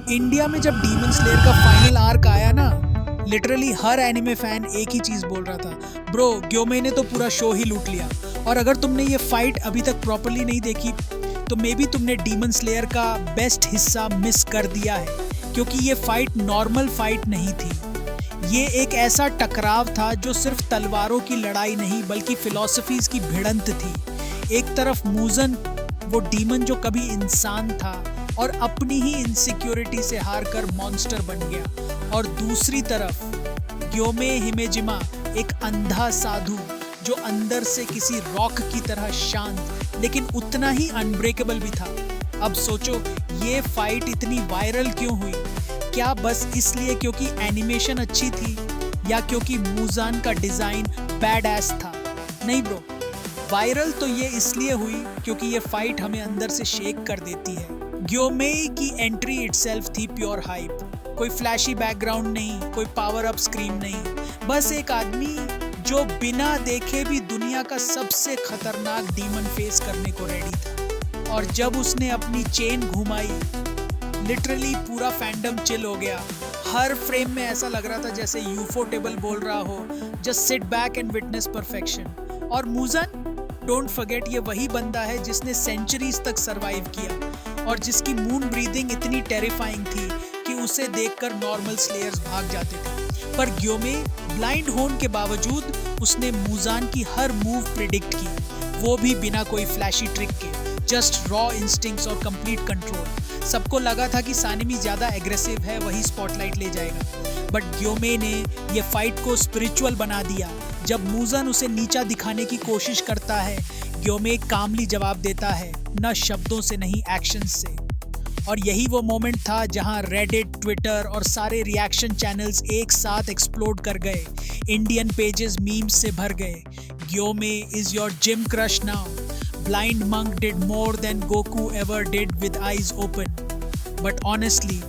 India में जब demon slayer का फाइनल आर्क आया ना, लिटरली हर एनिमे फैन एक ही चीज बोल रहा था, ब्रो ग्योमे ने तो पूरा शो ही लूट लिया। और अगर तुमने ये फाइट अभी तक प्रॉपर्ली नहीं देखी तो मे बी तुमने डीमन स्लेयर का बेस्ट हिस्सा मिस कर दिया है, क्योंकि ये फाइट नॉर्मल फाइट नहीं थी। ये एक ऐसा टकराव था जो सिर्फ तलवारों की लड़ाई नहीं बल्कि फिलॉसफीज की भिड़ंत थी। एक तरफ मूजन, वो डीमन जो कभी इंसान था और अपनी ही इनसिक्योरिटी से हारकर मॉन्स्टर बन गया, और दूसरी तरफ ग्योमे हिमेजिमा, एक अंधा साधु जो अंदर से किसी रॉक की तरह शांत लेकिन उतना ही अनब्रेकेबल भी था। अब सोचो, ये फाइट इतनी वायरल क्यों हुई? क्या बस इसलिए क्योंकि एनिमेशन अच्छी थी, या क्योंकि मूजान का डिजाइन बैड एस था? नहीं ब्रो, वायरल तो ये इसलिए हुई क्योंकि ये फाइट हमें अंदर से शेक कर देती है। ग्योमे की एंट्री इटसेल्फ थी प्योर हाइप। कोई फ्लैशी बैकग्राउंड नहीं, कोई पावर अप स्क्रीन नहीं, बस एक आदमी जो बिना देखे भी दुनिया का सबसे खतरनाक डीमन फेस करने को रेडी था। और जब उसने अपनी चेन घुमाई, लिटरली पूरा फैंडम चिल हो गया। हर फ्रेम में ऐसा लग रहा था जैसे यूफो टेबल बोल रहा हो, just sit back and witness perfection. और मूजन, डोंट फॉरगेट, ये वही बंदा है जिसने सेंचुरीज तक सरवाइव किया और जिसकी मून ब्रीदिंग इतनी टेरिफाइंग थी कि उसे देखकर नॉर्मल स्लेयर्स भाग जाते थे। पर ग्योमे ब्लाइंड होने के बावजूद उसने मूजान की हर मूव प्रिडिक्ट की, वो भी बिना कोई फ्लैशी ट्रिक के, जस्ट रॉ इंस्टिंक्ट्स और कंप्लीट कंट्रोल। सबको लगा था कि सानिमी ज्यादा एग्रेसिव है, वही स्पॉटलाइट ले जाएगा, बट ग्योमे ने ये फाइट को स्पिरिचुअल बना दिया। जब मूजन उसे नीचा दिखाने की कोशिश करता है, ग्योमे कामली जवाब देता है, न शब्दों से नहीं एक्शंस से। और यही वो मोमेंट था जहां रेडिट, ट्विटर और सारे रिएक्शन चैनल्स एक साथ एक्सप्लोड कर गए। इंडियन पेजेस मीम्स से भर गए। Gyomei is your gym crush now. Blind monk did more than Goku ever did with eyes open. But honestly,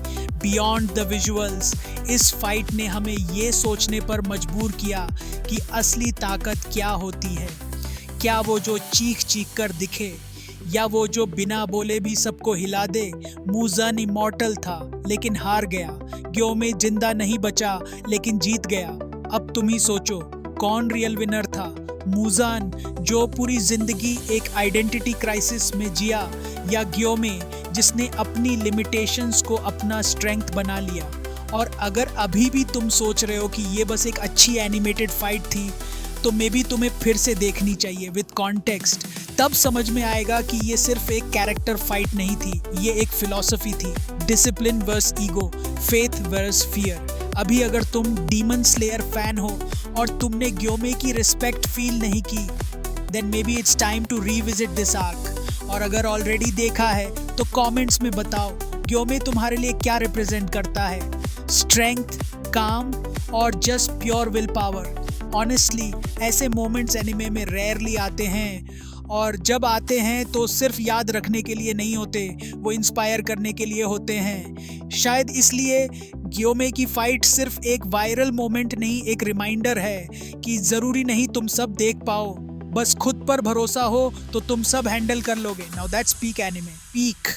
beyond the visuals, इस फाइट ने हमें ये सोचने पर मजबूर किया कि असली ताकत क्या होती है। क्या वो जो चीख चीख कर दिखे, या वो जो बिना बोले भी सबको हिला दे? मूजन इमॉर्टल था लेकिन हार गया। ग्योमे जिंदा नहीं बचा लेकिन जीत गया। अब तुम ही सोचो, कौन रियल विनर था? मूजन जो पूरी जिंदगी एक आइडेंटिटी क्राइसिस में जिया, या ग्योमे जिसने अपनी लिमिटेशंस को अपना स्ट्रेंथ बना लिया? और अगर अभी भी तुम सोच रहे हो कि ये बस एक अच्छी एनिमेटेड फाइट थी, तो मे बी तुम्हें फिर से देखनी चाहिए विद कॉन्टेक्स्ट। तब समझ में आएगा कि ये सिर्फ एक कैरेक्टर फाइट नहीं थी, ये एक फिलॉसफी थी। Discipline versus ego, faith versus fear. अभी अगर तुम डीमन स्लेयर फैन हो और तुमने ग्योमे की रिस्पेक्ट फील नहीं की, then maybe it's time to revisit this arc. और अगर ऑलरेडी देखा है तो कमेंट्स में बताओ, ग्योमे तुम्हारे लिए क्या रिप्रेजेंट करता है? स्ट्रेंथ, काम, और just pure will power? Honestly, ऐसे मोमेंट्स एनिमे में रेयरली आते हैं, और जब आते हैं तो सिर्फ याद रखने के लिए नहीं होते, वो इंस्पायर करने के लिए होते हैं। शायद इसलिए ग्योमे की फाइट सिर्फ एक वायरल मोमेंट नहीं, एक रिमाइंडर है कि ज़रूरी नहीं तुम सब देख पाओ, बस खुद पर भरोसा हो तो तुम सब हैंडल कर लोगे। Now that's peak anime, peak.